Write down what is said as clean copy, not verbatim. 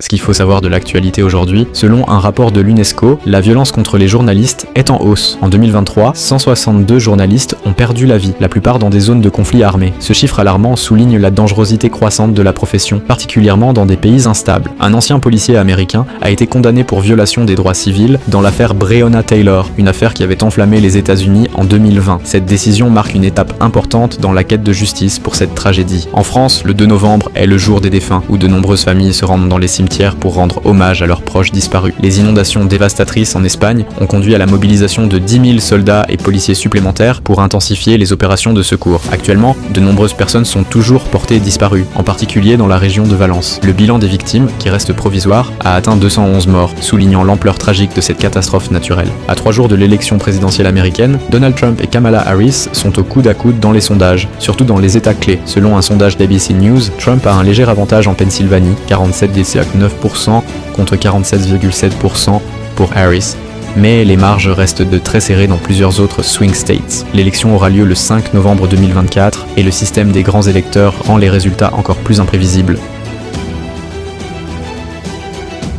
Ce qu'il faut savoir de l'actualité aujourd'hui, selon un rapport de l'UNESCO, la violence contre les journalistes est en hausse. En 2023, 162 journalistes ont perdu la vie, la plupart dans des zones de conflits armés. Ce chiffre alarmant souligne la dangerosité croissante de la profession, particulièrement dans des pays instables. Un ancien policier américain a été condamné pour violation des droits civils dans l'affaire Breonna Taylor, une affaire qui avait enflammé les États-Unis en 2020. Cette décision marque une étape importante dans la quête de justice pour cette tragédie. En France, le 2 novembre est le jour des défunts, où de nombreuses familles se rendent dans les cimetières pour rendre hommage à leurs proches disparus. Les inondations dévastatrices en Espagne ont conduit à la mobilisation de 10 000 soldats et policiers supplémentaires pour intensifier les opérations de secours. Actuellement, de nombreuses personnes sont toujours portées disparues, en particulier dans la région de Valence. Le bilan des victimes, qui reste provisoire, a atteint 211 morts, soulignant l'ampleur tragique de cette catastrophe naturelle. À 3 jours de l'élection présidentielle américaine, Donald Trump et Kamala Harris sont au coude à coude dans les sondages, surtout dans les États clés. Selon un sondage d'ABC News, Trump a un léger avantage en Pennsylvanie, 47,9% contre 47,7% pour Harris. Mais les marges restent de très serrées dans plusieurs autres swing states. L'élection aura lieu le 5 novembre 2024 et le système des grands électeurs rend les résultats encore plus imprévisibles.